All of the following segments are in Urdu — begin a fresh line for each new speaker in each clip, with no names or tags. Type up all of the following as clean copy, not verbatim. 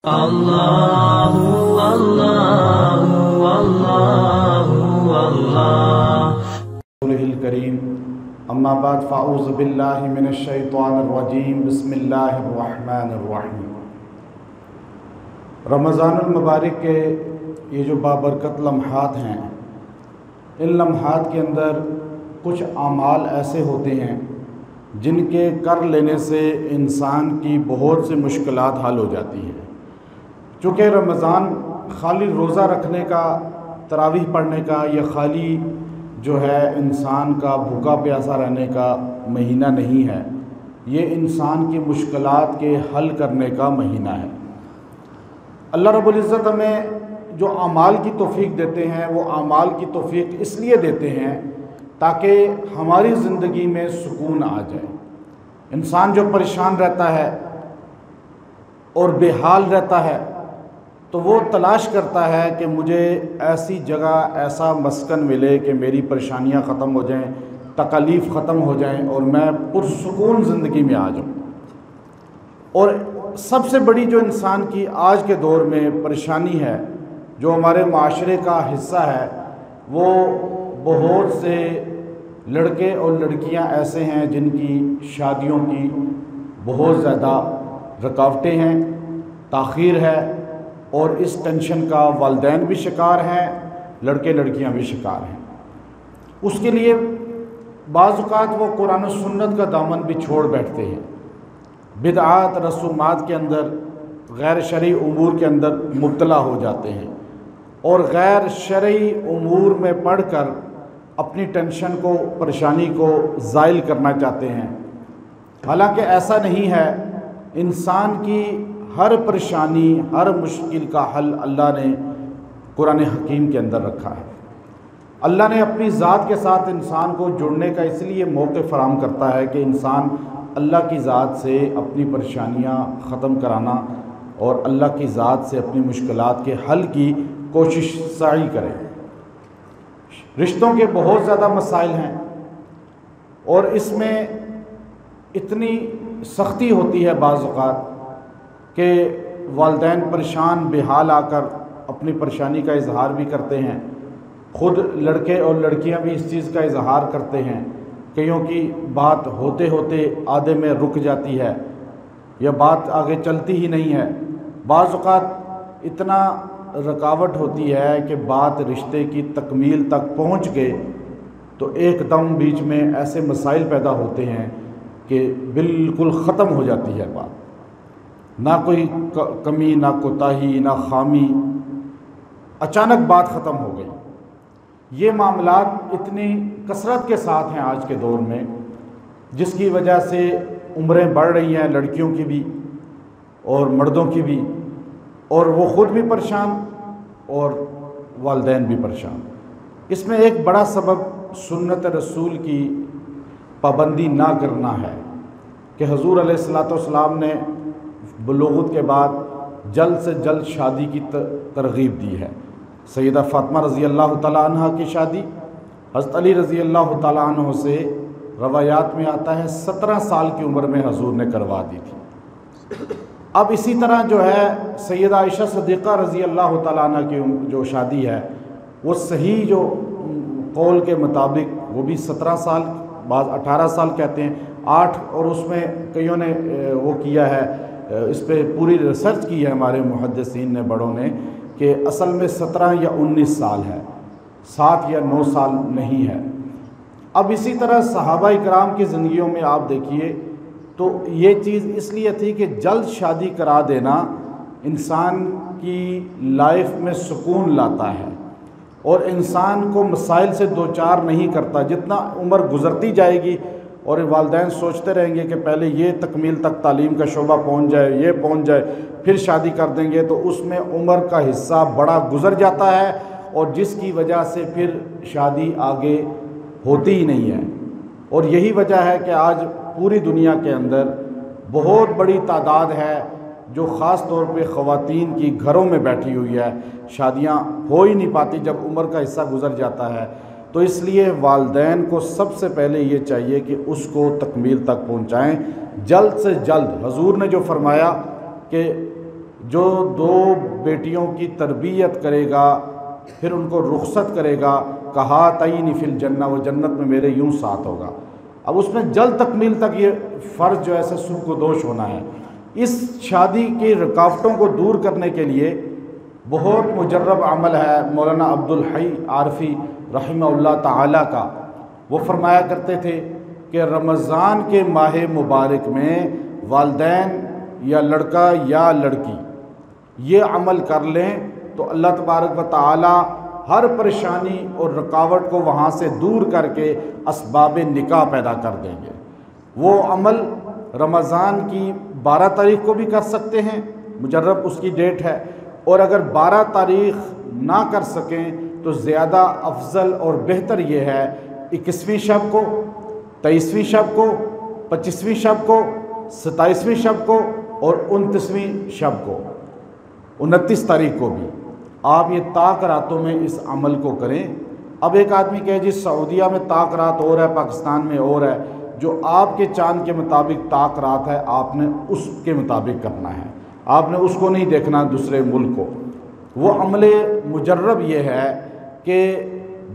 اللہ اللہ اللہ اللہ
الکریم اما بعد فاعوذ باللہ من الشیطان الرجیم بسم اللہ الرحمن الرحیم۔ رمضان المبارک کے یہ جو بابرکت لمحات ہیں، ان لمحات کے اندر کچھ اعمال ایسے ہوتے ہیں جن کے کر لینے سے انسان کی بہت سی مشکلات حل ہو جاتی ہیں۔ چونکہ رمضان خالی روزہ رکھنے کا، تراویح پڑھنے کا یا خالی جو ہے انسان کا بھوکا پیاسا رہنے کا مہینہ نہیں ہے، یہ انسان کی مشکلات کے حل کرنے کا مہینہ ہے۔ اللہ رب العزت ہمیں جو اعمال کی توفیق دیتے ہیں، وہ اعمال کی توفیق اس لیے دیتے ہیں تاکہ ہماری زندگی میں سکون آ جائے۔ انسان جو پریشان رہتا ہے اور بے حال رہتا ہے تو وہ تلاش کرتا ہے کہ مجھے ایسی جگہ، ایسا مسکن ملے کہ میری پریشانیاں ختم ہو جائیں، تکالیف ختم ہو جائیں اور میں پرسکون زندگی میں آ جاؤں۔ اور سب سے بڑی جو انسان کی آج کے دور میں پریشانی ہے، جو ہمارے معاشرے کا حصہ ہے، وہ بہت سے لڑکے اور لڑکیاں ایسے ہیں جن کی شادیوں کی بہت زیادہ رکاوٹیں ہیں، تاخیر ہے، اور اس ٹینشن کا والدین بھی شکار ہیں، لڑکے لڑکیاں بھی شکار ہیں۔ اس کے لیے بعض اوقات وہ قرآن و سنت کا دامن بھی چھوڑ بیٹھتے ہیں، بدعات رسومات کے اندر، غیر شرعی امور کے اندر مبتلا ہو جاتے ہیں اور غیر شرعی امور میں پڑھ کر اپنی ٹینشن کو، پریشانی کو زائل کرنا چاہتے ہیں۔ حالانکہ ایسا نہیں ہے۔ انسان کی ہر پریشانی، ہر مشکل کا حل اللہ نے قرآن حکیم کے اندر رکھا ہے۔ اللہ نے اپنی ذات کے ساتھ انسان کو جڑنے کا اس لیے موقع فراہم کرتا ہے کہ انسان اللہ کی ذات سے اپنی پریشانیاں ختم کرانا اور اللہ کی ذات سے اپنی مشکلات کے حل کی کوشش سعی کرے۔ رشتوں کے بہت زیادہ مسائل ہیں اور اس میں اتنی سختی ہوتی ہے بعض اوقات کہ والدین پریشان بے حال آ کر اپنی پریشانی کا اظہار بھی کرتے ہیں، خود لڑکے اور لڑکیاں بھی اس چیز کا اظہار کرتے ہیں۔ کئیوں کی بات ہوتے ہوتے آدھے میں رک جاتی ہے یا بات آگے چلتی ہی نہیں ہے۔ بعض اوقات اتنا رکاوٹ ہوتی ہے کہ بات رشتے کی تکمیل تک پہنچ گئے تو ایک دم بیچ میں ایسے مسائل پیدا ہوتے ہیں کہ بالکل ختم ہو جاتی ہے بات، نہ کوئی کمی، نہ کوتاہی، نہ خامی، اچانک بات ختم ہو گئی۔ یہ معاملات اتنی کثرت کے ساتھ ہیں آج کے دور میں، جس کی وجہ سے عمریں بڑھ رہی ہیں لڑکیوں کی بھی اور مردوں کی بھی، اور وہ خود بھی پریشان اور والدین بھی پریشان۔ اس میں ایک بڑا سبب سنت رسول کی پابندی نہ کرنا ہے کہ حضور علیہ الصلوۃ والسلام نے بلوغت کے بعد جلد سے جلد شادی کی ترغیب دی ہے۔ سیدہ فاطمہ رضی اللہ تعالیٰ عنہ کی شادی حضرت علی رضی اللہ تعالیٰ عنہ سے روایات میں آتا ہے 17 سال کی عمر میں حضور نے کروا دی تھی۔ اب اسی طرح جو ہے سیدہ عائشہ صدیقہ رضی اللہ تعالیٰ عنہ کی جو شادی ہے، وہ صحیح جو قول کے مطابق وہ بھی 17 سال، بعض 18 سال کہتے ہیں، 8، اور اس میں کئیوں نے وہ کیا ہے، اس پہ پوری ریسرچ کی ہے ہمارے محدثین نے، بڑوں نے، کہ اصل میں 17 یا 19 سال ہے، 7 یا 9 سال نہیں ہے۔ اب اسی طرح صحابہ اکرام کی زندگیوں میں آپ دیکھیے تو یہ چیز اس لیے تھی کہ جلد شادی کرا دینا انسان کی لائف میں سکون لاتا ہے اور انسان کو مسائل سے دوچار نہیں کرتا۔ جتنا عمر گزرتی جائے گی اور والدین سوچتے رہیں گے کہ پہلے یہ تکمیل تک تعلیم کا شعبہ پہنچ جائے، یہ پہنچ جائے، پھر شادی کر دیں گے، تو اس میں عمر کا حصہ بڑا گزر جاتا ہے اور جس کی وجہ سے پھر شادی آگے ہوتی ہی نہیں ہے۔ اور یہی وجہ ہے کہ آج پوری دنیا کے اندر بہت بڑی تعداد ہے جو خاص طور پہ خواتین کی گھروں میں بیٹھی ہوئی ہے، شادیاں ہو ہی نہیں پاتی جب عمر کا حصہ گزر جاتا ہے۔ تو اس لیے والدین کو سب سے پہلے یہ چاہیے کہ اس کو تکمیل تک پہنچائیں جلد سے جلد۔ حضور نے جو فرمایا کہ جو 2 بیٹیوں کی تربیت کرے گا پھر ان کو رخصت کرے گا، کہا تعین فی الجنہ، وہ جنت میں میرے یوں ساتھ ہوگا۔ اب اس میں جلد تکمیل تک یہ فرض جو ہے سب کو دوش ہونا ہے۔ اس شادی کی رکاوٹوں کو دور کرنے کے لیے بہت مجرب عمل ہے مولانا عبدالحی عارفی رحمہ اللہ تعالی کا۔ وہ فرمایا کرتے تھے کہ رمضان کے ماہ مبارک میں والدین یا لڑکا یا لڑکی یہ عمل کر لیں تو اللہ تبارک و تعالی ہر پریشانی اور رکاوٹ کو وہاں سے دور کر کے اسباب نکاح پیدا کر دیں گے۔ وہ عمل رمضان کی 12 تاریخ کو بھی کر سکتے ہیں، مجرب اس کی ڈیٹ ہے، اور اگر 12 تاریخ نہ کر سکیں تو زیادہ افضل اور بہتر یہ ہے 21ویں شب کو، 23ویں شب کو، 25ویں شب کو، 27ویں شب کو اور 29ویں شب کو، 29 تاریخ کو بھی آپ یہ طاق راتوں میں اس عمل کو کریں۔ اب ایک آدمی کہے جی سعودیہ میں طاق رات اور ہے، پاکستان میں اور ہے، جو آپ کے چاند کے مطابق طاق رات ہے آپ نے اس کے مطابق کرنا ہے، آپ نے اس کو نہیں دیکھنا دوسرے ملک کو۔ وہ عمل مجرب یہ ہے کہ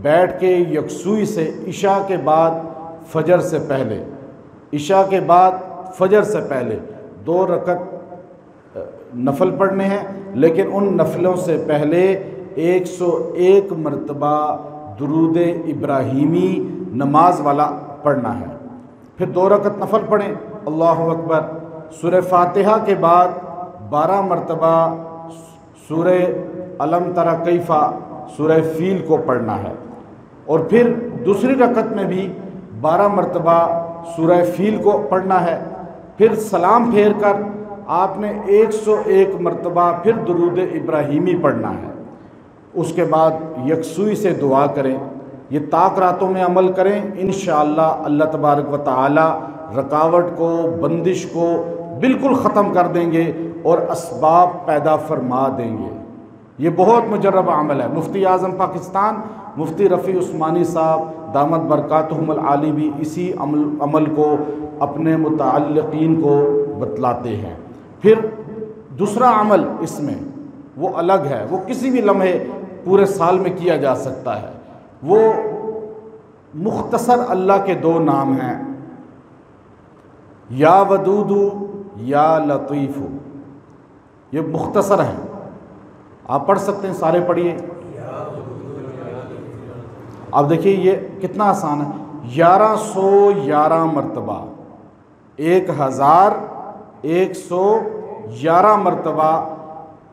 بیٹھ کے یکسوئی سے عشاء کے بعد فجر سے پہلے، عشاء کے بعد فجر سے پہلے 2 رکعت نفل پڑھنے ہیں، لیکن ان نفلوں سے پہلے 101 مرتبہ درود ابراہیمی نماز والا پڑھنا ہے، پھر 2 رکعت نفل پڑھیں، اللہ اکبر، سورہ فاتحہ کے بعد 12 مرتبہ سورہ علم تری کیف، سورہ فیل کو پڑھنا ہے، اور پھر دوسری رکعت میں بھی 12 مرتبہ سورہ فیل کو پڑھنا ہے، پھر سلام پھیر کر آپ نے 101 مرتبہ پھر درود ابراہیمی پڑھنا ہے۔ اس کے بعد یکسوئی سے دعا کریں، یہ طاق راتوں میں عمل کریں، انشاءاللہ اللہ تبارک و تعالی رکاوٹ کو، بندش کو بالکل ختم کر دیں گے اور اسباب پیدا فرما دیں گے۔ یہ بہت مجرب عمل ہے۔ مفتی اعظم پاکستان مفتی رفیع عثمانی صاحب دامت برکاتہم العالی بھی اسی عمل کو اپنے متعلقین کو بتلاتے ہیں۔ پھر دوسرا عمل اس میں وہ الگ ہے، وہ کسی بھی لمحے پورے سال میں کیا جا سکتا ہے۔ وہ مختصر اللہ کے 2 نام ہیں، یا ودود یا لطیف، یہ مختصر ہیں، آپ پڑھ سکتے ہیں، سارے پڑھیے۔ اب دیکھیے یہ کتنا آسان ہے، 1111 مرتبہ، 1111 مرتبہ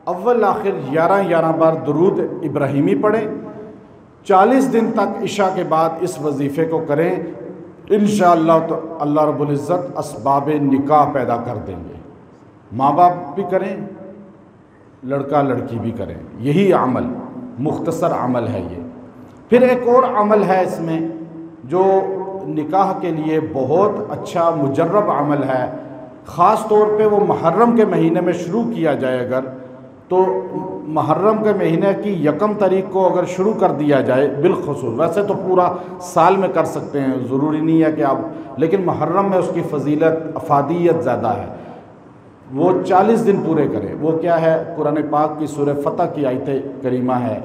اول آخر 11 بار درود ابراہیمی پڑھیں، 40 دن تک عشاء کے بعد اس وظیفے کو کریں، انشاءاللہ تو اللہ رب العزت اسباب نکاح پیدا کر دیں گے۔ ماں باپ بھی کریں، لڑکا لڑکی بھی کریں، یہی عمل مختصر عمل ہے یہ۔ پھر ایک اور عمل ہے اس میں جو نکاح کے لیے بہت اچھا مجرب عمل ہے، خاص طور پہ وہ محرم کے مہینے میں شروع کیا جائے اگر تو محرم کے مہینے کی 1 تاریخ کو اگر شروع کر دیا جائے بالخصوص، ویسے تو پورا سال میں کر سکتے ہیں، ضروری نہیں ہے کہ آپ، لیکن محرم میں اس کی فضیلت افادیت زیادہ ہے، وہ 40 دن پورے کریں۔ وہ کیا ہے؟ قرآن پاک کی سورہ فتح کی آیت کریمہ ہے،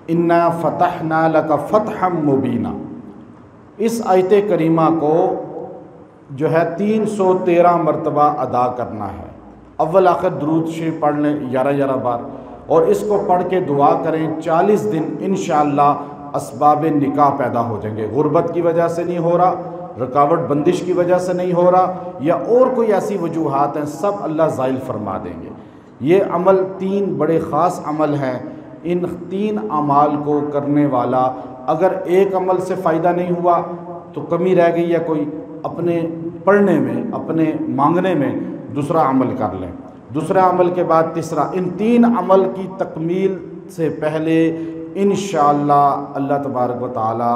اِنَّا فَتَحْنَا لَكَ فَتْحًا مُبِينًا۔ اس آیت کریمہ کو جو ہے 313 مرتبہ ادا کرنا ہے، اول آخر درود شریف پڑھ لیں 11 بار، اور اس کو پڑھ کے دعا کریں 40 دن، انشاءاللہ اسباب نکاح پیدا ہو جائیں گے۔ غربت کی وجہ سے نہیں ہو رہا، رکاوٹ بندش کی وجہ سے نہیں ہو رہا، یا اور کوئی ایسی وجوہات ہیں، سب اللہ زائل فرما دیں گے۔ یہ عمل 3 بڑے خاص عمل ہیں، ان 3 اعمال کو کرنے والا اگر ایک عمل سے فائدہ نہیں ہوا تو کمی رہ گئی ہے کوئی، اپنے پڑھنے میں، اپنے مانگنے میں دوسرا عمل کر لیں، دوسرا عمل کے بعد تیسرا، ان 3 عمل کی تکمیل سے پہلے انشاءاللہ اللہ تبارک و تعالی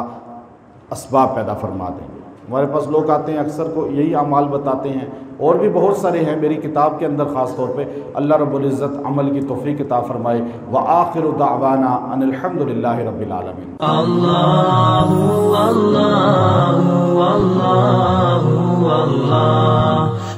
اسباب پیدا فرما دیں گے۔ ہمارے پاس لوگ آتے ہیں اکثر کو یہی اعمال بتاتے ہیں، اور بھی بہت سارے ہیں میری کتاب کے اندر، خاص طور پہ اللہ رب العزت عمل کی توفیق عطا فرمائے۔ وآخر دعوانا ان الحمدللہ رب العالمین۔
اللہ اللہ اللہ اللہ